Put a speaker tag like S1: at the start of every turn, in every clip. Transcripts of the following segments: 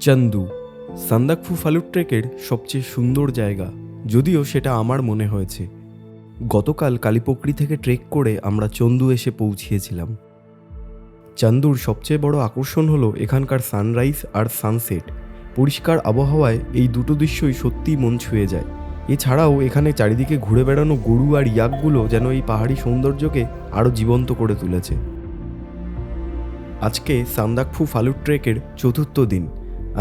S1: চান্দু সান্দাকফু ফালুট ট্রেকের সবচেয়ে সুন্দর জায়গা, যদিও সেটা আমার মনে হয়েছে। গতকাল কালীপকড়ি থেকে ট্রেক করে আমরা চন্দু এসে পৌঁছিয়েছিলাম। চান্দুর সবচেয়ে বড় আকর্ষণ হলো এখানকার সানরাইজ আর সানসেট। পরিষ্কার আবহাওয়ায় এই দুটো দৃশ্যই সত্যিই মন ছুঁয়ে যায়। এছাড়াও এখানে চারিদিকে ঘুরে বেড়ানো গরু আর ইয়াকগুলো যেন এই পাহাড়ি সৌন্দর্যকে আরও জীবন্ত করে তুলেছে। আজকে সান্দাকফু ফালুট ট্রেকের চতুর্থ দিন।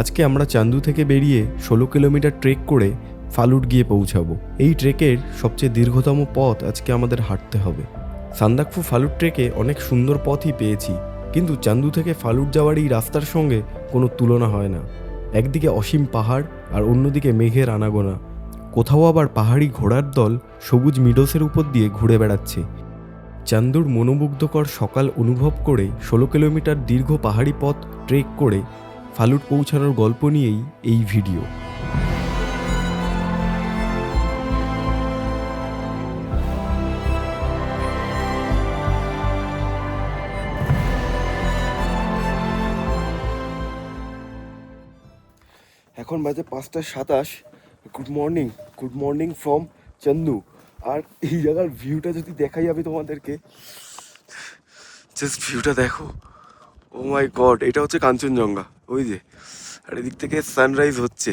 S1: আজকে আমরা চান্দু থেকে বেরিয়ে 16 কিলোমিটার ট্রেক করে ফালুট গিয়ে পৌঁছাবো। এই ট্রেকের সবচেয়ে দীর্ঘতম পথ আজকে আমাদের হাঁটতে হবে। সান্দাকফু ফালুট ট্রেকে অনেক সুন্দর পথই পেয়েছি, কিন্তু চান্দু থেকে ফালুট যাওয়ার এই রাস্তার সঙ্গে কোনো তুলনা হয় না। একদিকে অসীম পাহাড় আর অন্যদিকে মেঘের আনাগোনা। কোথাও আবার পাহাড়ি ঘোড়ার দল সবুজ মিডোসের উপর দিয়ে ঘুরে বেড়াচ্ছে। চান্দুর মনোমুগ্ধকর সকাল অনুভব করে 16 কিলোমিটার দীর্ঘ পাহাড়ি পথ ট্রেক করে ফালুট পৌঁছানোর গল্প নিয়েই এই ভিডিও।
S2: এখন বাজে 5:27। গুড মর্নিং ফ্রম চান্দু। আর এই জায়গার ভিউটা যদি দেখাই আমি তোমাদেরকে, জাস্ট ভিউটা দেখো। ও মাই গড, এটা হচ্ছে কাঞ্চনজঙ্ঘা, ওই যে। আর এদিক থেকে সানরাইজ হচ্ছে।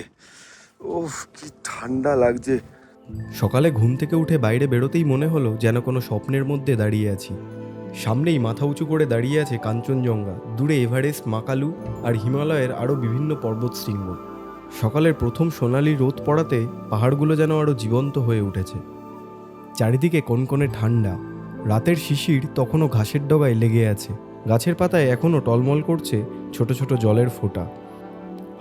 S2: ওহ, কি ঠান্ডা লাগছে।
S1: সকালে ঘুম থেকে উঠে বাইরে বেরোতেই মনে হলো যেন কোনো স্বপ্নের মধ্যে দাঁড়িয়ে আছি। সামনেই মাথা উঁচু করে দাঁড়িয়ে আছে কাঞ্চনজঙ্ঘা, দূরে এভারেস্ট, মাকালু আর হিমালয়ের আরও বিভিন্ন পর্বতশৃঙ্গ। সকালের প্রথম সোনালি রোদ পড়াতে পাহাড়গুলো যেন আরও জীবন্ত হয়ে উঠেছে। চারিদিকে কনকনে ঠান্ডা। রাতের শিশির তখনও ঘাসের ডগায় লেগে আছে। গাছের পাতায় এখনও টলমল করছে ছোট ছোট জলের ফোঁটা।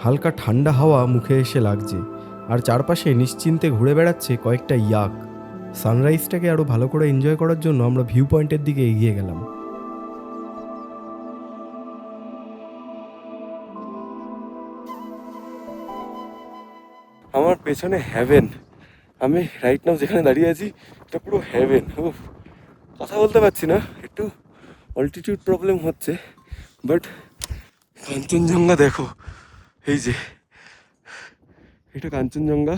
S1: হালকা ঠান্ডা হাওয়া মুখে এসে লাগছে, আর চারপাশে নিশ্চিন্তে ঘুরে বেড়াচ্ছে কয়েকটা ইয়াক। সানরাইজটাকে আরও ভালো করে এনজয় করার জন্য আমরা ভিউ পয়েন্টের দিকে এগিয়ে গেলাম।
S2: আমার পেছনে হ্যাভেন। আমি রাইট নাও যেখানে দাঁড়িয়ে আছি, এটা পুরো হ্যাভেন। ও, কথা বলতে পারছি না, একটু অল্টিটিউড প্রবলেম হচ্ছে, বাট কাঞ্চনজঙ্ঘা দেখো। এই যে এটা কাঞ্চনজঙ্ঘা,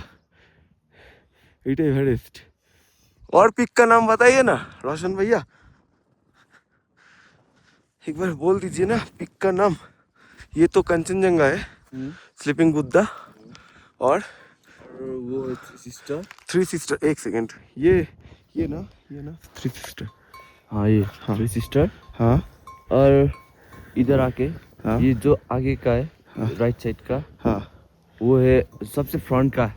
S2: এইটা एवरेस्ट। और पिक का नाम बताइए ना रोशन भैया, एक बार बोल दीजिए ना पिक का नाम। ये तो कंचनजंगा है, स्लीपिंग बुद्धा, और वो थ्री सिस्टर। एक सेकेंड, ये ना थ्री सिस्टर।
S3: हाँ, ये
S2: हाँ।
S3: Three sister.
S2: हाँ
S3: और इधर आके
S2: हाँ
S3: ये जो आगे का है,
S2: हाँ।
S3: राइट साइड का,
S2: हाँ
S3: वो है सबसे फ्रंट का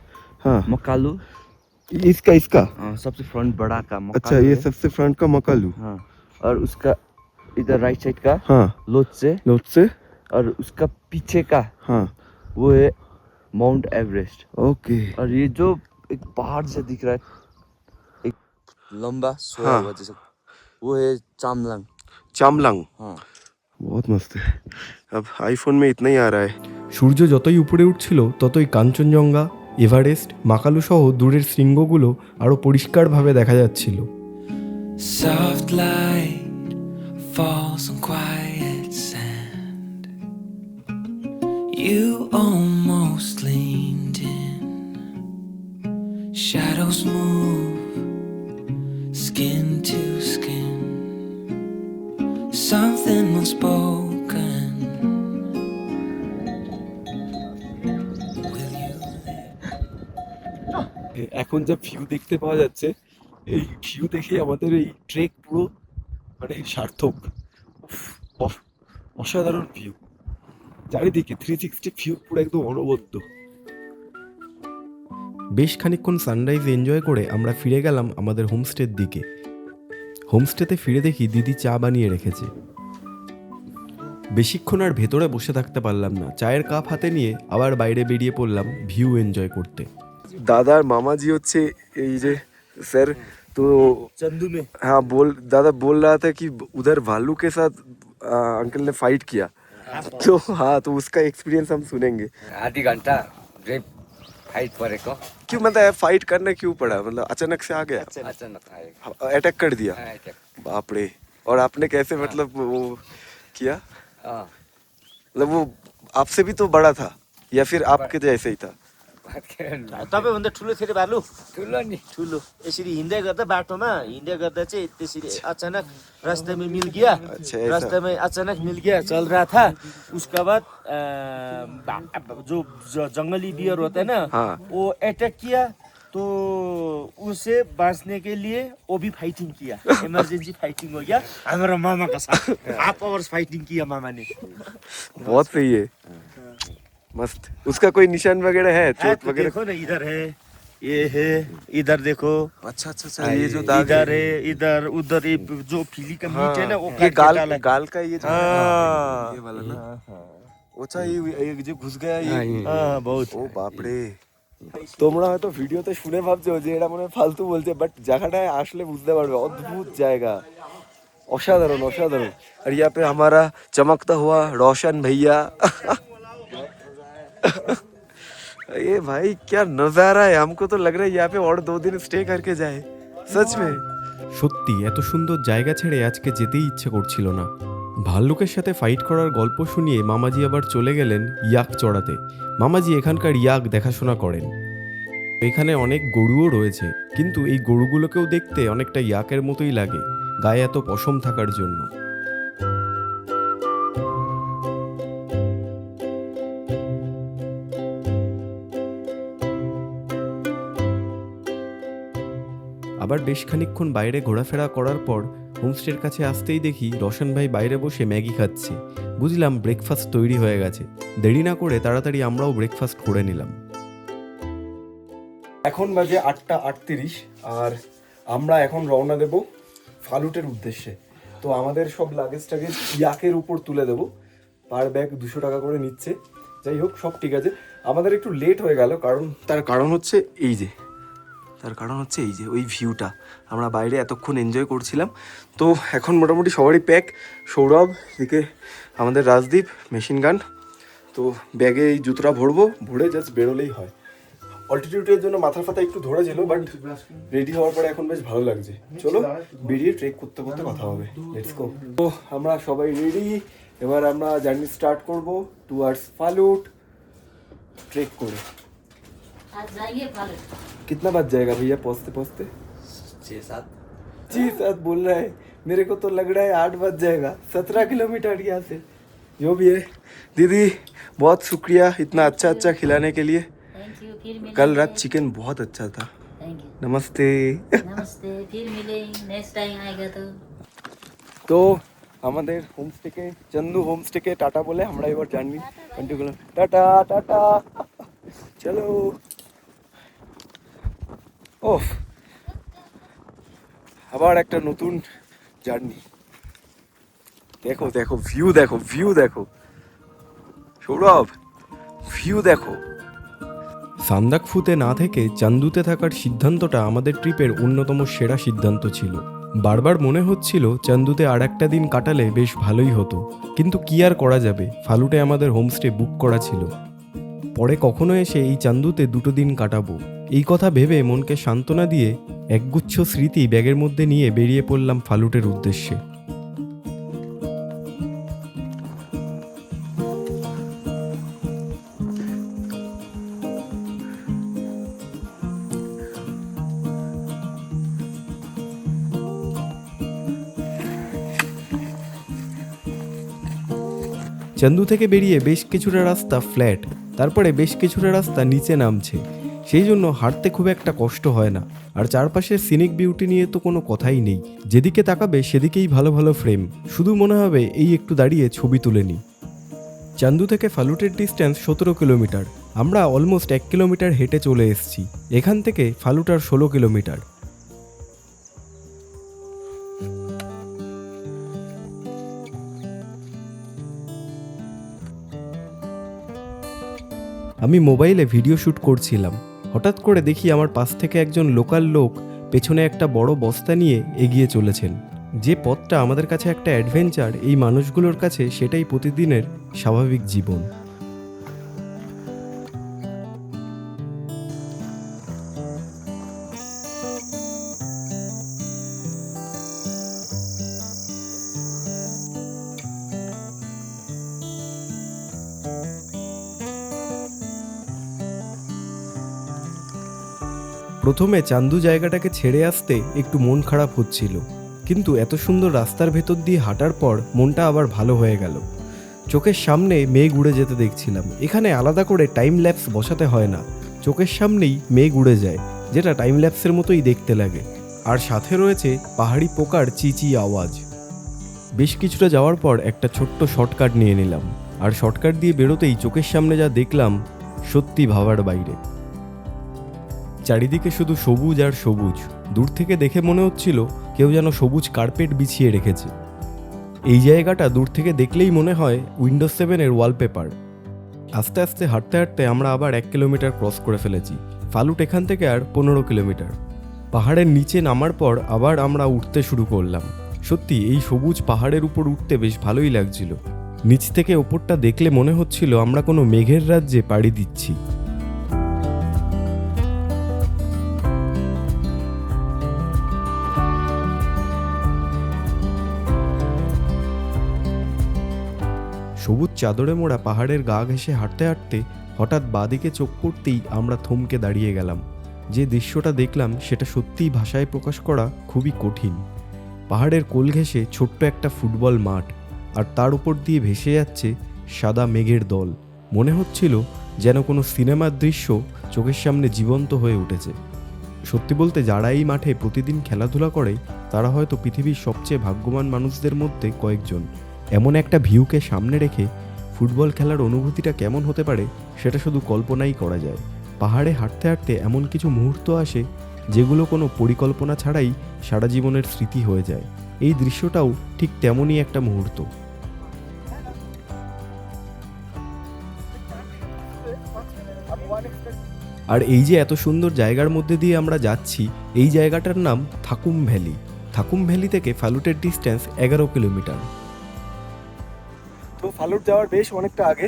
S2: हाँ।
S3: मकालू।
S2: इसका
S3: हाँ, सबसे फ्रंट बड़ा का मकालू।
S2: अच्छा, ये
S3: है।
S2: सबसे फ्रंट का मकालू।
S3: हाँ, और उसका इधर राइट साइड का
S2: हाँ,
S3: लोत्से।
S2: लोत्से।
S3: और उसका पीछे का
S2: हाँ,
S3: वो है माउंट एवरेस्ट।
S2: ओके।
S3: और ये जो एक पहाड़ से दिख रहा है, एक लंबा सोया
S2: हाँ।
S3: हुआ जैसे, वो है चामलंग।
S2: चामलंग।
S3: हाँ,
S2: बहुत मस्त है। अब आईफोन में इतना ही आ रहा है।
S1: সূর্য যতই উপরে উঠছিল ততই কাঞ্চনজঙ্ঘা, এভারেস্ট, মাকালু সহ দূরের শৃঙ্গগুলো আরও পরিষ্কারভাবে দেখা যাচ্ছিল।
S4: Soft light falls on quiet sand. You almost leaned in. Shadows move, skin to skin. Something unspoken. Will you live?
S2: এখন যা ভিউ দেখতে পাওয়া যাচ্ছে, এই ভিউ দেখে আমাদের এই ট্রেক পুরো মানে সার্থক। উফ, অসাধারণ ভিউ। চারিদিকে 360 ভিউ, পুরো একদম অনবদ্য।
S1: বেশ খানিকক্ষণ সানরাইজ এনজয় করে আমরা ফিরে গেলাম আমাদের হোমস্টের দিকে। হোমস্টেতে ফিরে দেখি দিদি চা বানিয়ে রেখেছে। বেশিক্ষণ আর ভেতরে বসে থাকতে পারলাম না। চায়ের কাপ হাতে নিয়ে আবার বাইরে বেরিয়ে পড়লাম ভিউ এনজয় করতে।
S2: দাদার মামাজি হচ্ছে এই যে স্যার। तो
S3: चंदू में।
S2: हाँ, दादा बोल रहा था कि उधर भालू के साथ अंकल ने फाइट किया। तो हाँ, तो उसका एक्सपीरियंस हम सुनेंगे।
S5: आधी घंटा फाइट परेको।
S2: क्यों, मतलब फाइट करने क्यों पड़ा? मतलब अचानक से आ गया,
S5: अचानक आए।
S2: अटैक कर दिया।
S5: हाँ, अटैक।
S2: बाप रे। और आपने कैसे मतलब वो किया?
S5: हाँ,
S2: मतलब वो आपसे भी तो बड़ा था या फिर आपके जैसे ही था?
S6: तपाईँभन्दा ठुलो थियो अरे भालु
S5: ठुलो नि
S6: ठुलो यसरी हिँड्दै गर्दा बाटोमा हिँड्दै गर्दा चाहिँ त्यसरी अचानक रास्ते में मिल गया
S2: अच्छा, ऐसा।
S6: रास्ते में अचानक मिल गया चल रहा था उसके बाद जो जंगली बियर होता है ना
S2: हाँ।
S6: वो अटैक किया तो उसे बांचने के लिए वो भी फाइटिंग किया इमरजेंसी फाइटिंग हो गया हमारा मामा का साथ हाफ आवर्स फाइटिंग किया मामा ने
S2: बहुत सही है, मस्त। उसका कोई निशान वगैरह है,
S6: हाँ,
S2: चोट
S6: तो
S2: वगैरह?
S6: देखो ना इधर है ये है इधर देखो
S2: अच्छा अच्छा अच्छा, ये जो दाग
S6: इधर है इधर उधर ये जो फीली का मीट है ना वो
S2: ये
S6: काट के
S2: गाल
S6: डाला है।
S2: गाल का ये जो
S6: हाँ।
S2: ये वाला ना, अच्छा ये जो घुस गया ये,
S6: हाँ बहुत
S2: ও বাপরে। তোমরা হয়তো ভিডিওতে শুনে ভাবছো যে এটা মনে হয় ফালতু বলছে, বাট জায়গাটায় আসলে বুঝতে পারবে, অদ্ভুত জায়গা, অসাধারণ অসাধারণ। আর यहाँ पे हमारा चमकता हुआ रोशन भैया ये भाई क्या नजारा है, हमको तो लग रहा है यहाँ पे और 2 दिन स्टे करके जाए, सच में।
S1: সত্যি এত সুন্দর জায়গা ছেড়ে আজকে যেতেই ইচ্ছে করছিল না। ভাল্লুকের সাথে ফাইট করার গল্প শুনিয়ে মামাজি আবার চলে গেলেন ইয়াক চড়াতে। মামাজি এখানকার ইয়াক দেখাশোনা করেন। এখানে অনেক গরুও রয়েছে, কিন্তু এই গরুগুলোকেও দেখতে অনেকটা ইয়াকের মতোই লাগে, গায়ে এত পশম থাকার জন্য। আবার বেশ খানিকক্ষণ বাইরে ঘোরাফেরা করার পর হোমস্টের কাছে আসতেই দেখি রোশন ভাই বাইরে বসে ম্যাগি খাচ্ছে। বুঝলাম ব্রেকফাস্ট তৈরি হয়ে গেছে। দেরি না করে তাড়াতাড়ি আমরাও ব্রেকফাস্ট করে নিলাম।
S2: এখন বাজে 8:38 আর আমরা এখন রওনা দেব ফালুটের উদ্দেশ্যে। তো আমাদের সব লাগেজটাকে ইয়াকের উপর তুলে দেব, পার ব্যাগ 200 টাকা করে নিচ্ছে। যাই হোক, সব ঠিক আছে। আমাদের একটু লেট হয়ে গেল, তার কারণ হচ্ছে এই যে ওই ভিউটা আমরা বাইরে এতক্ষণ এনজয় করছিলাম। তো এখন মোটামুটি সবারই প্যাক, সৌরভ এদিকে, আমাদের রাজদীপ মেশিন গান। তো ব্যাগে এই জুতোটা ভরে জাস্ট বেরোলেই হয়। অল্টিটিউডের জন্য মাথা ফাতা একটু ধরেছিল, বাট রেডি হওয়ার পরে এখন বেশ ভালো লাগছে। চলো বেরিয়ে ট্রেক করতে করতে কথা হবে, লেটস গো। তো আমরা সবাই রেডি, এবার আমরা জার্নি স্টার্ট করব টুয়ার্ডস फालूट ट्रेक করে।
S7: आज जाइए फालूट।
S2: कितना बज जाएगा भैया पहुंचते पहुंचते? 6-7 बोल रहा है, मेरे को तो लग रहा है 8 बज जाएगा। 17 किलोमीटर यहाँ से। जो भी है दीदी, बहुत शुक्रिया इतना अच्छा खिलाने के लिए।
S7: थैंक यू, फिर मिलेंगे।
S2: कल रात चिकन बहुत अच्छा था।
S7: थैंक यू,
S2: नमस्ते।
S7: नमस्ते, फिर मिलेंगे नेक्स्ट टाइम आएगा तो।
S2: তো আমাদের হোমস্টেকে, চন্দু হোমস্টেকে টাটা বলে আমরা এবার জার্নি কন্টিনিউ করলাম। টাটা টাটা, চলো। ওহ, আবার একটা নতুন জার্নি। দেখো দেখো ভিউ, দেখো সৌরভ, ভিউ দেখো।
S1: সান্দাকফুতে না থেকে চান্দুতে থাকার সিদ্ধান্তটা আমাদের ট্রিপের অন্যতম সেরা সিদ্ধান্ত ছিল। বারবার মনে হচ্ছিল চান্দুতে আর একটা দিন কাটালে বেশ ভালোই হতো, কিন্তু কি আর করা যাবে, ফালুটে আমাদের হোমস্টে বুক করা ছিল। পরে কখনো এসে এই চান্দুতে 2 দিন কাটাবো, এই কথা ভেবে মনকে সান্ত্বনা দিয়ে একগুচ্ছ স্মৃতি ব্যাগের মধ্যে নিয়ে বেরিয়ে পড়লাম ফালুটের উদ্দেশ্যে। চান্দু থেকে বেরিয়ে বেশ কিছুটা রাস্তা ফ্ল্যাট, তারপরে বেশ কিছুটা রাস্তা নিচে নামছে, সেই জন্য হাঁটতে খুব একটা কষ্ট হয় না। আর চারপাশের সিনিক বিউটি নিয়ে তো কোনো কথাই নেই, যেদিকে তাকাবে সেদিকেই ভালো ভালো ফ্রেম, শুধু মনে হবে এই একটু দাঁড়িয়ে ছবি তুলে নিই। চান্দু থেকে ফালুটের ডিস্টেন্স 17 কিলোমিটার, আমরা অলমোস্ট 1 কিলোমিটার হেঁটে চলে এসেছি। এখান থেকে ফালুট আর 16 কিলোমিটার। আমি মোবাইলে ভিডিও শ্যুট করছিলাম, হঠাৎ করে দেখি আমার পাশ থেকে একজন লোকাল লোক পেছনে একটা বড় বস্তা নিয়ে এগিয়ে চলেছেন। যে পথটা আমাদের কাছে একটা অ্যাডভেঞ্চার, এই মানুষগুলোর কাছে সেটাই প্রতিদিনের স্বাভাবিক জীবন। প্রথমে চান্দু জায়গাটাকে ছেড়ে আসতে একটু মন খারাপ হচ্ছিল, কিন্তু এত সুন্দর রাস্তার ভেতর দিয়ে হাঁটার পর মনটা আবার ভালো হয়ে গেল। চোখের সামনে মেঘ উড়ে যেতে দেখছিলাম। এখানে আলাদা করে টাইম ল্যাপস বসাতে হয় না, চোখের সামনেই মেঘ উড়ে যায়, যেটা টাইম ল্যাপসের মতোই দেখতে লাগে। আর সাথে রয়েছে পাহাড়ি পোকার চিচি আওয়াজ। বেশ কিছুটা যাওয়ার পর একটা ছোট্ট শর্টকাট নিয়ে নিলাম, আর শর্টকাট দিয়ে বেরোতেই চোখের সামনে যা দেখলাম সত্যি ভাবার বাইরে। চারিদিকে শুধু সবুজ আর সবুজ। দূর থেকে দেখে মনে হচ্ছিল কেউ যেন সবুজ কার্পেট বিছিয়ে রেখেছে। এই জায়গাটা দূর থেকে দেখলেই মনে হয় উইন্ডোজ 7-এর ওয়ালপেপার। আস্তে আস্তে হাঁটতে হাঁটতে আমরা আবার 1 কিলোমিটার ক্রস করে ফেলেছি। ফালুট এখান থেকে আর 15 কিলোমিটার। পাহাড়ের নিচে নামার পর আবার আমরা উঠতে শুরু করলাম। সত্যি এই সবুজ পাহাড়ের উপর উঠতে বেশ ভালোই লাগছিল। নিচ থেকে ওপরটা দেখলে মনে হচ্ছিল আমরা কোনো মেঘের রাজ্যে পাড়ি দিচ্ছি। সবুজ চাদরে মোড়া পাহাড়ের গা ঘেঁষে হাঁটতে হাঁটতে হঠাৎ বাঁদিকে চোখ পড়তেই আমরা থমকে দাঁড়িয়ে গেলাম। যে দৃশ্যটা দেখলাম সেটা সত্যিই ভাষায় প্রকাশ করা খুবই কঠিন। পাহাড়ের কোল ঘেঁষে ছোট্ট একটা ফুটবল মাঠ, আর তার উপর দিয়ে ভেসে যাচ্ছে সাদা মেঘের দল। মনে হচ্ছিল যেন কোনো সিনেমার দৃশ্য চোখের সামনে জীবন্ত হয়ে উঠেছে। সত্যি বলতে যারা এই মাঠে প্রতিদিন খেলাধুলা করে তারা হয়তো পৃথিবীর সবচেয়ে ভাগ্যবান মানুষদের মধ্যে কয়েকজন। এমন একটা ভিউকে সামনে রেখে ফুটবল খেলার অনুভূতিটা কেমন হতে পারে সেটা শুধু কল্পনাই করা যায়। পাহাড়ে হাঁটতে হাঁটতে এমন কিছু মুহূর্ত আসে যেগুলো কোনো পরিকল্পনা ছাড়াই সারা জীবনের স্মৃতি হয়ে যায়। এই দৃশ্যটাও ঠিক তেমনই একটা মুহূর্ত। আর এই যে এত সুন্দর জায়গার মধ্যে দিয়ে আমরা যাচ্ছি, এই জায়গাটার নাম থাকুম ভ্যালি। থাকুম ভ্যালি থেকে ফালুটের ডিস্টেন্স 11 কিলোমিটার।
S2: তো ফালুট যাওয়ার বেশ অনেকটা আগে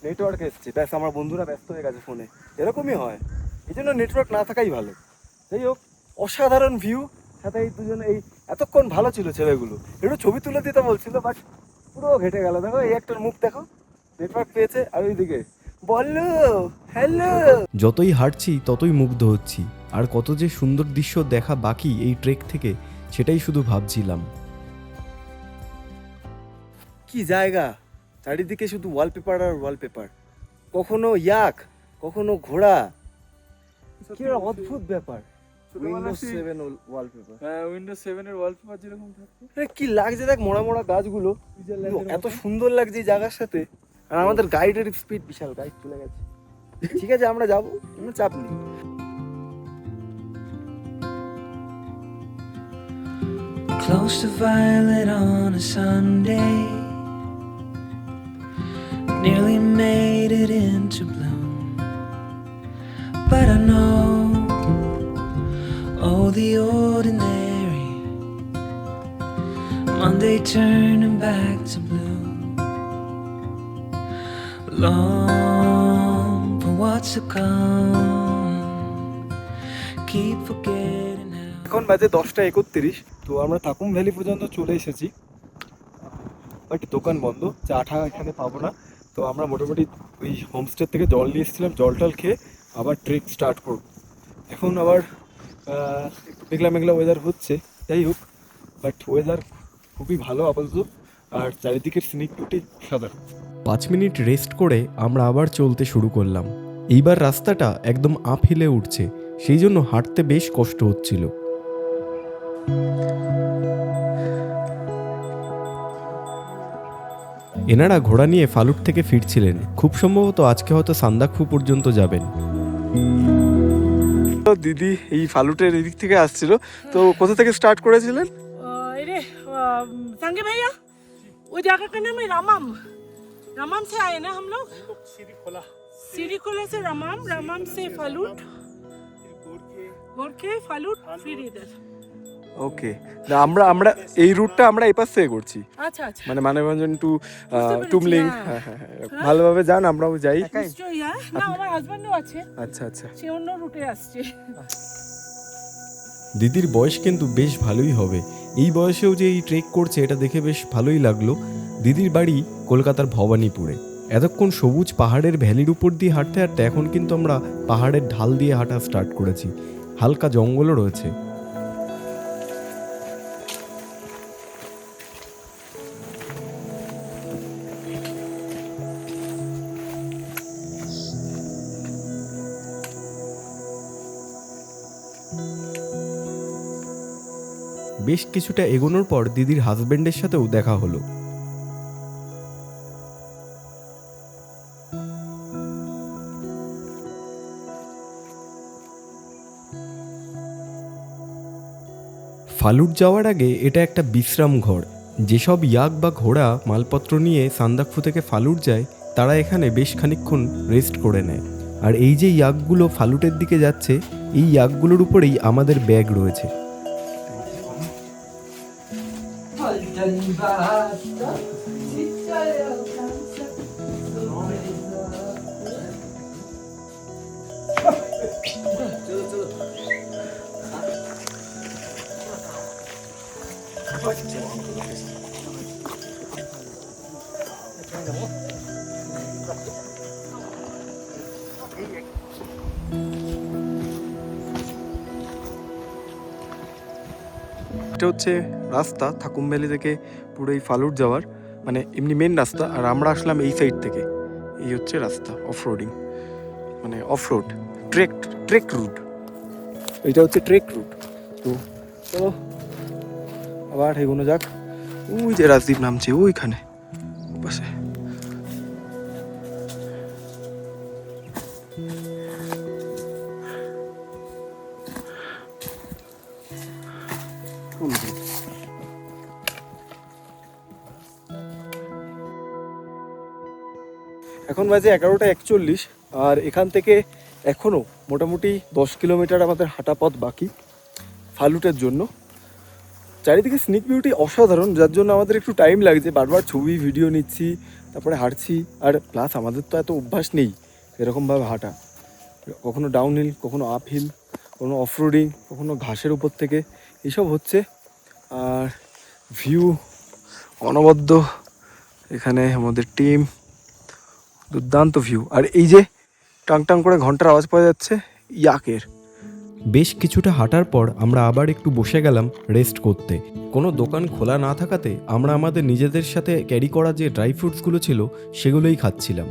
S2: নেটওয়ার্ক এসছে, ব্যাস আমার বন্ধুরা ব্যস্ত হয়ে গেছে ফোনে। এরকমই হয়, এই জন্য নেটওয়ার্ক না থাকাই ভালো। যাই হোক, অসাধারণ ভিউ, সাথে এই দুজন এই এতক্ষণ ভালো ছিল ছেলেগুলো, একটু ছবি তুলে দিতে বলছিল, বাট পুরো ঘেটে গেল। দেখো এই একটার মুখ দেখো, নেটওয়ার্ক পেয়েছে, আর ওইদিকে বললো হ্যালো।
S1: যতই হাঁটছি ততই মুগ্ধ হচ্ছি, আর কত যে সুন্দর দৃশ্য দেখা বাকি এই ট্রেক থেকে সেটাই শুধু ভাবছিলাম।
S2: কি জায়গা, চারিদিকে শুধু ওয়ালপেপার আর ওয়ালপেপার, কখনো ইয়াক, কখনো ঘোড়া, কি একটা অদ্ভুত ব্যাপার। উইন্ডোজ 7 ওয়ালপেপার,
S3: হ্যাঁ উইন্ডোজ 7 এর ওয়ালপেপার যেরকম থাকে।
S2: কি লাগছে দেখ, মোড়া মোড়া গাছগুলো এত সুন্দর লাগছে এই জায়গার সাথে। আর আমাদের গাইডের স্পিড বিশাল, গাইড চলে গেছে। ঠিক আছে, আমরা যাবো, কোনো চাপ নেই।
S4: Close to violet on a Sunday, nearly made it into bloom, but I know, oh the ordinary Monday turning back to blue, long for what's to come, keep forgetting how.
S2: এখন বাজে 10:31, তো আমরা থাকুম ভ্যালি পর্যন্ত চলে এসেছি, but দোকান বন্ধ, চা ঠা এখানে পাবো না। তো আমরা মোটামুটি ওই হোমস্টে থেকে জল নিয়ে এসেছিলাম, জল টল খেয়ে আবার ট্রেক স্টার্ট করব। এখন আবার একটু মেঘলা মেঘলা ওয়েদার হচ্ছে, যাই হোক, বাট ওয়েদার খুবই ভালো আপাতত, আর চারিদিকের সিনিক বিউটি সাধারণ।
S1: 5 মিনিট রেস্ট করে আমরা আবার চলতে শুরু করলাম। এইবার রাস্তাটা একদম আপ হিলে উঠছে, সেই জন্য হাঁটতে বেশ কষ্ট হচ্ছিল। এনারা ঘোড়া নিয়ে ফালুট থেকে ফিরছিলেন, খুব সম্ভবত আজকে হয়তো সান্দাকফু পর্যন্ত যাবেন।
S2: দিদি এই ফালুটের এদিক থেকে আসছিল, তো কোথা থেকে স্টার্ট করেছিলেন?
S8: अरे संगे भैया वो जगह का नाम है रामाम। रामाम से आए ना हम लोग, सीढ़ी खोला से रामाम से फालूट, गोरखे फालूट, फिर इधर।
S2: ওকে, আমরা এই রুটটা আমরা এই পাশ থেকে করছি,
S8: अच्छा अच्छा
S2: মানে মানেভঞ্জন টু
S8: পেরেছি,
S2: টুমলিং।
S8: হ্যাঁ।
S2: হ্যাঁ, ভালোভাবে যান, আমরাও যাই।
S8: নিশ্চয়ই হ্যাঁ, না আমার হাজবেন্ডও আছে,
S2: আচ্ছা আচ্ছা,
S8: সে অন্য রুটে আসছে।
S1: দিদির বয়স কিন্তু বেশ ভালোই হবে, এই বয়সেও যে এই ট্রেক করছে এটা দেখে বেশ ভালোই লাগলো। দিদির বাড়ি কলকাতার ভবানীপুরে। এতক্ষণ সবুজ পাহাড়ের ভ্যালির উপর দিয়ে হাঁটতে হাঁটতে এখন কিন্তু আমরা পাহাড়ের ঢাল দিয়ে হাঁটা স্টার্ট করেছি। হালকা জঙ্গলও রয়েছে। বেশ কিছুটা এগোনোর পর দিদির হাজবেন্ডের সাথেও দেখা হলো। ফালুট যাওয়ার আগে এটা একটা বিশ্রাম ঘর। যেসব ইয়াক বা ঘোড়া মালপত্র নিয়ে সান্দাকফু থেকে ফালুট যায় তারা এখানে বেশ খানিকক্ষণ রেস্ট করে নেয়। আর এই যে ইয়াকগুলো ফালুটের দিকে যাচ্ছে, এই ইয়াকগুলোর উপরেই আমাদের ব্যাগ রয়েছে। এটা হচ্ছে রাস্তা থাকুম ভ্যালি থেকে পুরো এই ফালুট যাওয়ার, মানে এমনি মেন রাস্তা। আর আমরা আসলাম এই সাইড থেকে। এই হচ্ছে রাস্তা, অফ রোডিং, মানে অফ রোড, ট্রেক রুট। এইটা হচ্ছে ট্রেক রুট। তো চলো আবার এগোনো যাক। ওই যে রাজদীপ নামছে ওইখানে পাশে। এখন বাজে 11:41 আর এখান থেকে এখনও মোটামুটি 10 কিলোমিটার আমাদের হাঁটা পথ বাকি ফালুটের জন্য। চারিদিকে স্নিক বিউটি অসাধারণ, যার জন্য আমাদের একটু টাইম লাগছে। বারবার ছবি ভিডিও নিচ্ছি, তারপরে হাঁটছি। আর প্লাস আমাদের তো এত অভ্যাস নেই এরকমভাবে হাঁটা। কখনো ডাউন হিল, কখনো আপ হিল, কখনো অফ রোডিং, কখনো ঘাসের উপর থেকে এইসব হচ্ছে। আর ভিউ অনবদ্য, এখানে আমাদের টিম, দুর্দান্ত ভিউ। আর এই যে টাং টাং করে ঘন্টার আওয়াজ পাওয়া যাচ্ছে ইয়াকের। বেশ কিছুটা হাঁটার পর আমরা আবার একটু বসে গেলাম রেস্ট করতে। কোনো দোকান খোলা না থাকাতে আমরা আমাদের নিজেদের সাথে ক্যারি করা যে ড্রাই ফ্রুটসগুলো ছিল সেগুলোই খাচ্ছিলাম।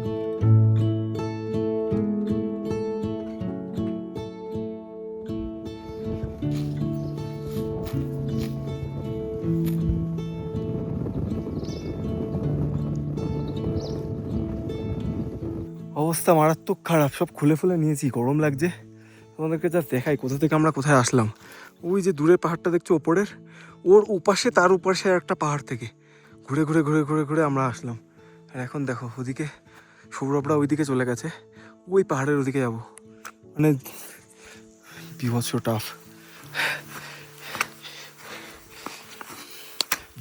S1: অবস্থা মারাত্মক খারাপ, সব খুলে ফুলে নিয়েছি, গরম লাগছে। তোমাদেরকে যা দেখাই কোথা থেকে আমরা কোথায় আসলাম। ওই যে দূরের পাহাড়টা দেখছো ওপরের, ওর উপাশে তার উপাশে একটা পাহাড় থেকে ঘুরে ঘুরে ঘুরে ঘুরে ঘুরে আমরা আসলাম। আর এখন দেখো ওদিকে সৌরভরা ওইদিকে চলে গেছে, ওই পাহাড়ের ওদিকে যাব। মানে বিভৎস টাফ।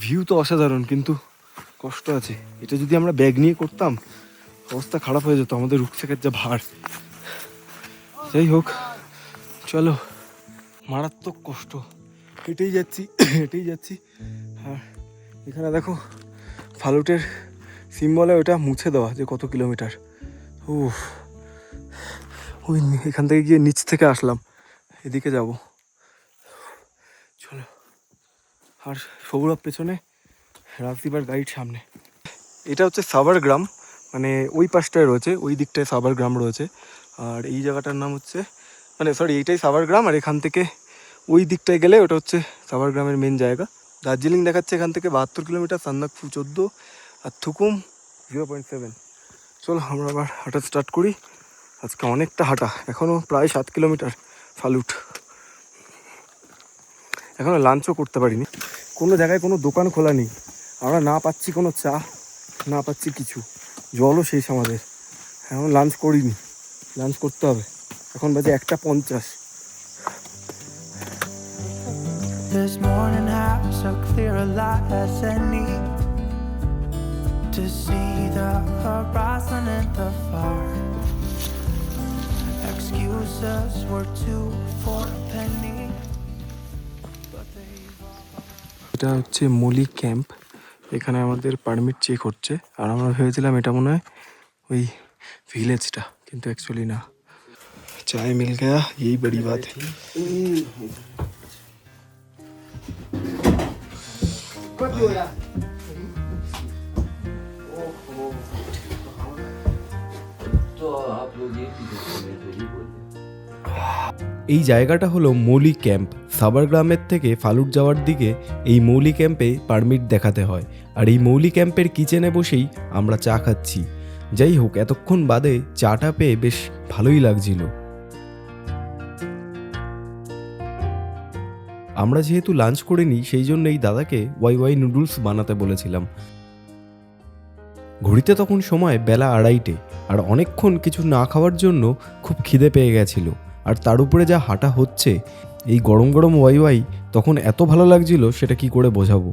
S1: ভিউ তো অসাধারণ, কিন্তু কষ্ট আছে। এটা যদি আমরা ব্যাগ নিয়ে করতাম অবস্থা খারাপ হয়ে যেত, আমাদের রুকস্যাকের যা ভার। যাই হোক চলো, মারাত্মক কষ্ট, হেঁটেই যাচ্ছি। আর এখানে দেখো ফালুটের সিম্বলে ওটা মুছে দেওয়া যে কত কিলোমিটার। ওই এখান থেকে গিয়ে নিচ থেকে আসলাম, এদিকে যাব। চলো। আর সৌরভ পেছনে, রাজদীপ আর গাইড সামনে। এটা হচ্ছে সাভার গ্রাম, মানে ওই পাশটায় রয়েছে, ওই দিকটায় সাভার গ্রাম রয়েছে। আর এই জায়গাটার নাম হচ্ছে, মানে সরি এইটাই সাভার গ্রাম। আর এখান থেকে ওই দিকটায় গেলে ওটা হচ্ছে সাভার গ্রামের মেন জায়গা। দার্জিলিং দেখাচ্ছে এখান থেকে 72 কিলোমিটার, সান্দাকফু 14, আর থুকুম 0.7। চলো আমরা আবার হাঁটা স্টার্ট করি। আজকে অনেকটা হাঁটা, এখনও প্রায় 7 কিলোমিটার ফালুট। এখনও লাঞ্চও করতে পারিনি, কোনো জায়গায় কোনো দোকান খোলা নেই। আমরা না পাচ্ছি কোনো চা, না পাচ্ছি কিছু, জলও শেষ আমাদের। এখন লাঞ্চ করিনি, লাঞ্চ করতে হবে। এখন বাজে 1:50।
S4: This morning has so clear a light as any to see the horizon and the far. Excuses were two for a penny, but they've
S1: এটা হচ্ছে মলি ক্যাম্প। এখানে আমাদের পারমিট চেক হচ্ছে। আর আমরা ভেবেছিলাম এটা মনে হয় ওই ভিলেজটা, কিন্তু অ্যাকচুয়ালি না। चाय मिल गया, यही बड़ी बात है।
S3: तो आप लोग ये भी देखो, मैं तो ये बोल
S1: এই জায়গাটা হলো মৌলি ক্যাম্প। সাবার গ্রামের থেকে ফালুট যাওয়ার দিকে এই মৌলি ক্যাম্পে পারমিট দেখাতে হয়। আর এই মৌলি ক্যাম্পের কিচেনে বসেই আমরা চা খাচ্ছি। যাই হোক, এতক্ষণ বাদে চাটা পেয়ে বেশ ভালোই লাগছিল। আমরা যেহেতু লাঞ্চ করিনি, সেই জন্য এই দাদাকে ওয়াই নুডলস বানাতে বলেছিলাম। ঘড়িতে তখন সময় বেলা 2:30, আর অনেকক্ষণ কিছু না খাওয়ার জন্য খুব খিদে পেয়ে গেছিল। আর তার উপরে যা হাঁটা হচ্ছে, এই গরম গরম ওয়াই তখন এত ভালো লাগছিল সেটা কি করে বোঝাবো।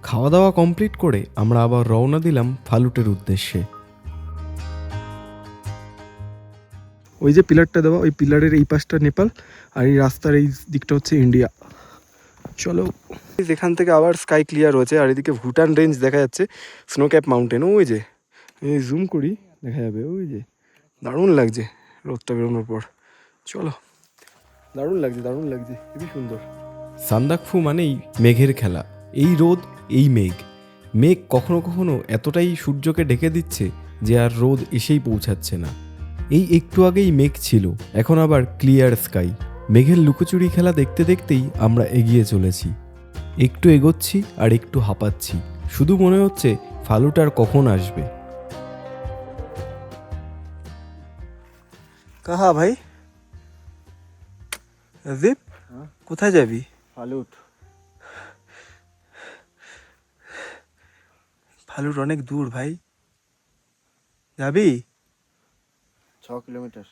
S1: খাওয়া দাওয়া কমপ্লিট করে আমরা আবার রওনা দিলাম ফালুটের উদ্দেশ্যে। ওই যে পিলারটা দেওয়া, ওই পিলারের এই পাশটা নেপাল আর এই রাস্তার এই দিকটা হচ্ছে ইন্ডিয়া। চলো, এখান থেকে আবার স্কাই ক্লিয়ার হয়েছে আর এদিকে ভুটান রেঞ্জ দেখা যাচ্ছে, স্নো ক্যাপ মাউন্টেন ওই যে, জুম করি দেখা যাবে ওই যে। দারুণ লাগছে রোদটা বেরোনোর পর। চলো, দারুণ লাগছে খুবই সুন্দর। সান্দাকফু মানেই মেঘের খেলা। এই রোদ, এই মেঘ। মেঘ কখনো কখনো এতটাই সূর্যকে ঢেকে দিচ্ছে যে আর রোদ এসেই পৌঁছাচ্ছে না। এই একটু আগেই মেঘ ছিল, এখন আবার ক্লিয়ার স্কাই। মেঘের লুকোচুরি খেলা দেখতে দেখতেই আমরা এগিয়ে চলেছি। একটু এগোচ্ছি আর একটু হাঁপাচ্ছি, শুধু মনে হচ্ছে ফালুট আর কখন আসবে। কাহা ভাই রাজীব, কোথায় যাবি?
S6: ফালুট
S1: ফালুট অনেক দূর ভাই, যাবি?
S6: 6 কিলোমিটার।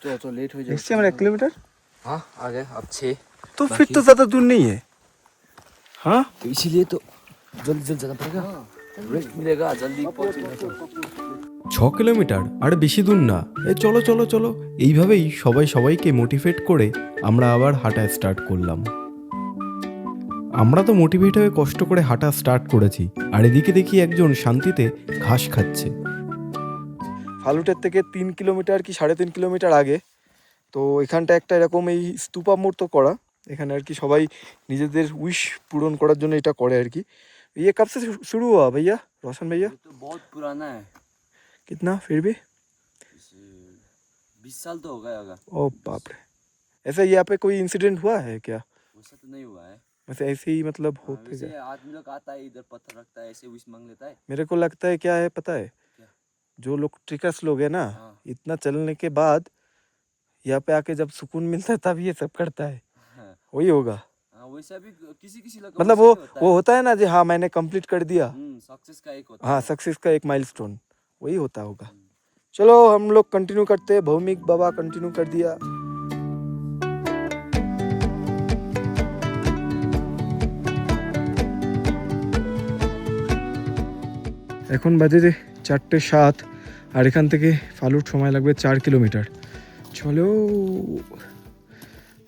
S6: चलो लेट हो
S1: इससे हमारा 1 किलोमीटर,
S3: हाँ आ गए अब 6।
S1: तो फिर तो ज्यादा दूर नहीं है। हाँ,
S3: तो इसीलिए तो जल्दी जाना पड़ेगा, रेस्ट मिलेगा, जल्दी पहुंचेगा तो।
S1: 6 কিলোমিটার আর বেশি দূর না। চলো চলো চলো, এইভাবেই সবাইকে মোটিভেট করে আমরা আবার হাঁটা স্টার্ট করলাম। আমরা তো মোটিভেট হয়ে কষ্ট করে হাঁটা স্টার্ট করেছি, আর এদিকে দেখি একজন শান্তিতে ঘাস খাচ্ছে। ফালুটের থেকে 3 কিলোমিটার কি 3.5 কিলোমিটার আগে তো এখানটা একটা এরকম এই স্তূপা মূর্ত করা। এখানে আর কি সবাই নিজেদের উইশ পূরণ করার জন্য এটা করে আর কি। ये कब से शुरू हुआ भैया, रोशन भैया?
S3: ये तो बहुत पुराना है,
S1: कितना फिर भी?
S3: 20 साल तो हो गया होगा।
S1: ओ बाप रे। ऐसा यहाँ पे कोई इंसिडेंट हुआ है क्या?
S3: वैसा तो नहीं हुआ है।
S1: वैसे ऐसे ही मतलब
S3: हाँ,
S1: होते
S3: वैसे
S1: गए।
S3: आदमी लोग आता है इधर पत्थर रखता है, ऐसे विश मांग लेता है।
S1: मेरे को लगता है क्या है पता है,
S3: क्या?
S1: जो लोग ट्रिकर्स लोग हैं ना,
S3: हाँ।
S1: इतना चलने के बाद यहाँ पे आके जब सुकून मिलता है तब ये सब करता है।
S3: हाँ।
S1: वही होगा,
S3: हाँ, वैसा भी किसी लोग
S1: मतलब वो होता है ना जी, हाँ मैंने कंप्लीट कर दिया,
S3: सक्सेस का एक होता
S1: हाँ
S3: है।
S1: सक्सेस का एक माइलस्टोन, वही होता होगा। चलो हम लोग कंटिन्यू करते हैं। भौमिक बाबा कंटिन्यू कर दिया। এখন বাজে যে 4:07 আর এখান থেকে ফালুট সময় লাগবে 4 কিলোমিটার। চলো,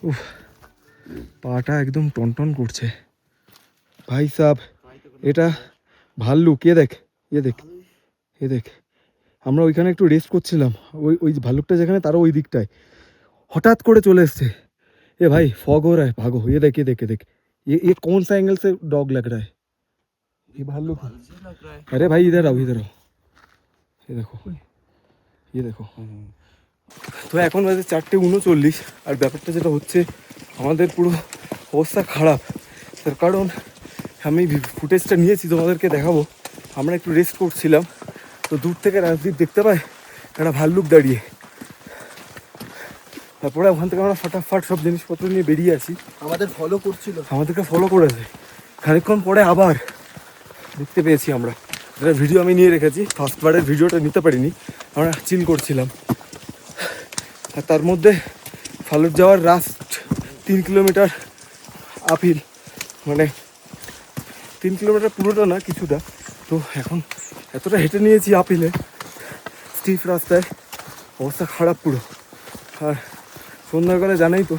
S1: উফ, পাটা একদম টনটন করছে ভাই সাহেব। এটা ভাল্লুক, এ দেখ এ দেখ। আমরা ওইখানে একটু রেস্ট করছিলাম, ওই ভাল্লুকটা যেখানে তারও ওই দিকটায় হঠাৎ করে চলে এসছে। এ ভাই ফগ हो रहा है, भागो। ये देख ये कौन सा एंगल से डॉग लग रहा है? ये भालू
S3: लग रहा है।
S1: अरे भाई इधर आओ ये देखो। তো এখন বাজে 4:39 আর ব্যাপারটা যেটা হচ্ছে, আমাদের পুরো অবস্থা খারাপ। তার কারণ আমি ফুটেজটা নিয়েছি, তোমাদেরকে দেখাবো। আমরা একটু রেস্ট করছিলাম, তো দূর থেকে রাজদীপ দেখতে পায় একটা ভাল্লুক দাঁড়িয়ে। তারপরে ওখান থেকে আমরা ফটাফট সব জিনিসপত্র নিয়ে বেরিয়ে আসি। আমাদেরকে ফলো করেছে। খানিকক্ষণ পরে আবার দেখতে পেয়েছি আমরা, যেটা ভিডিও আমি নিয়ে রেখেছি। ফার্স্টবারের ভিডিওটা নিতে পারিনি, আমরা চিল করছিলাম। আর তার মধ্যে ফালুট যাওয়ার লাস্ট 3 কিলোমিটার আপহিল, মানে 3 কিলোমিটার পুরোটা না, কিছুটা। তো এখন এতটা হেঁটে নিয়েছি আপহিলে, স্টিফ রাস্তায়, অবস্থা খারাপ পুরো। আর সন্ধ্যাবেলা জানাই তো,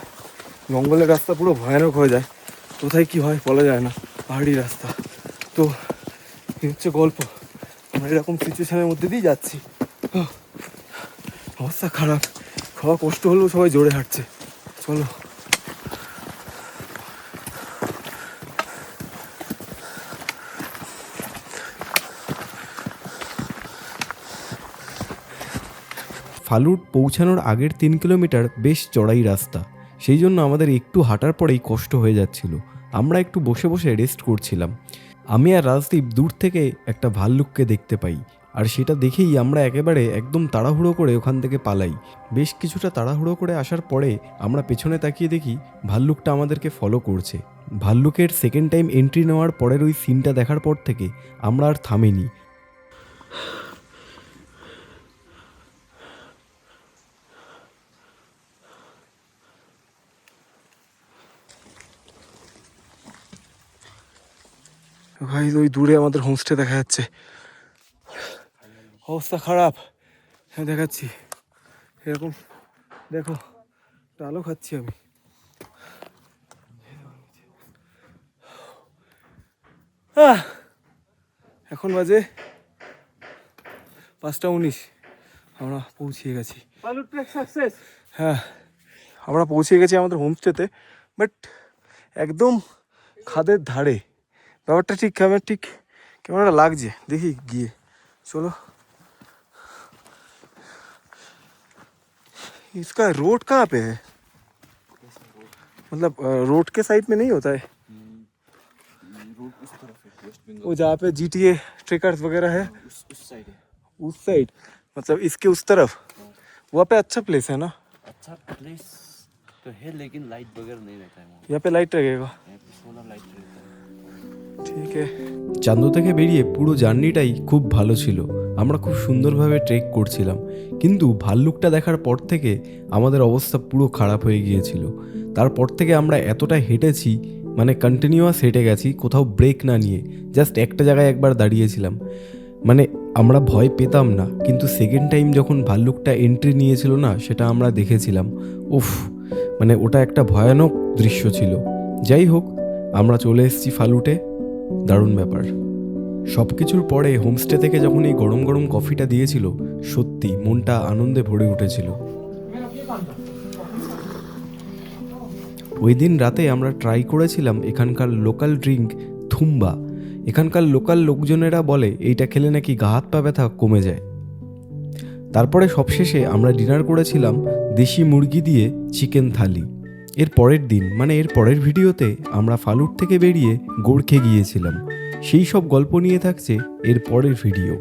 S1: জঙ্গলের রাস্তা পুরো ভয়ানক হয়ে যায়, কোথায় কী হয় বলা যায় না, পাহাড়ি রাস্তা।
S2: তো এই হচ্ছে গল্প, আমরা এরকম সিচুয়েশনের মধ্যে দিয়ে যাচ্ছি। অবস্থা খারাপ, খাওয়া কষ্ট হলেও সবাই জোরে হাঁটছে। চলো।
S1: ফালুট পৌঁছানোর আগের 3 কিলোমিটার বেশ চড়াই রাস্তা, সেই জন্য আমাদের একটু হাঁটার পরেই কষ্ট হয়ে যাচ্ছিল। আমরা একটু বসে বসে রেস্ট করছিলাম। আমি আর রাজদীপ দূর থেকে একটা ভাল্লুককে দেখতে পাই, আর সেটা দেখেই আমরা একেবারে একদম তাড়াহুড়ো করে ওখান থেকে পালাই। বেশ কিছুটা তাড়াহুড়ো করে আসার পরে আমরা পেছনে তাকিয়ে দেখি ভাল্লুকটা আমাদেরকে ফলো করছে। ভাল্লুকের সেকেন্ড টাইম এন্ট্রি নেওয়ার পরের ওই সিনটা দেখার পর থেকে আমরা আর থামিনি।
S2: ভাই ওই দূরে আমাদের হোমস্টে দেখা যাচ্ছে। অবস্থা খারাপ, হ্যাঁ দেখাচ্ছি, এরকম দেখো একটা আলো খাচ্ছি আমি। এখন বাজে 5:19, আমরা পৌঁছিয়ে গেছি। হ্যাঁ, আমরা পৌঁছে গেছি আমাদের হোমস্টেতে, বাট একদম খাদের ধারে। ব্যাপারটা ঠিক কেমন একটা লাগছে, দেখি গিয়ে। चलो इसका रोड कहाँ पे है, मतलब रोड के साइड में नहीं होता है? वो जहाँ पे GTA ट्रेकर्स वगैरह है
S6: उस साइड है।
S2: उस साइड, मतलब इसके उस तरफ। वहाँ पे अच्छा प्लेस है ना?
S3: अच्छा प्लेस तो है लेकिन लाइट वगैरह नहीं रहता है वहाँ
S2: यहाँ पे लाइट लगेगा,
S3: पे सोलर लाइट रहता है।
S2: ठीक है।
S1: চান্দু থেকে বেরিয়ে পুরো জার্নিটাই খুব ভালো ছিল, আমরা খুব সুন্দরভাবে ট্রেক করছিলাম। কিন্তু ভাল্লুকটা দেখার পর থেকে আমাদের অবস্থা পুরো খারাপ হয়ে গিয়েছিল। তারপর থেকে আমরা এতটা হেঁটেছি, মানে কন্টিনিউয়াস হেঁটে গেছি, কোথাও ব্রেক না নিয়ে। জাস্ট একটা জায়গায় একবার দাঁড়িয়েছিলাম। মানে আমরা ভয় পেতাম না, কিন্তু সেকেন্ড টাইম যখন ভাল্লুকটা এন্ট্রি নিয়েছিল না, সেটা আমরা দেখেছিলাম। উফ, মানে ওটা একটা ভয়ানক দৃশ্য ছিল। যাই হোক, আমরা চলে এসেছি ফালুটে। দারুণ ব্যাপার। সব কিছুর পরে হোমস্টে থেকে যখন এই গরম গরম কফিটা দিয়েছিল, সত্যি মনটা আনন্দে ভরে উঠেছিল। ওই দিন রাতে আমরা ট্রাই করেছিলাম এখানকার লোকাল ড্রিঙ্ক থুম্বা। এখানকার লোকাল লোকজনেরা বলে এইটা খেলে নাকি গা হাত পা ব্যথা কমে যায়। তারপরে সবশেষে আমরা ডিনার করেছিলাম দেশি মুরগি দিয়ে চিকেন থালি। এর পরের দিন, মানে এর পরের ভিডিওতে আমরা ফালুট থেকে বেরিয়ে গোর্খে গিয়েছিলাম। সেই সব গল্প নিয়ে থাকছে এর পরের ভিডিও।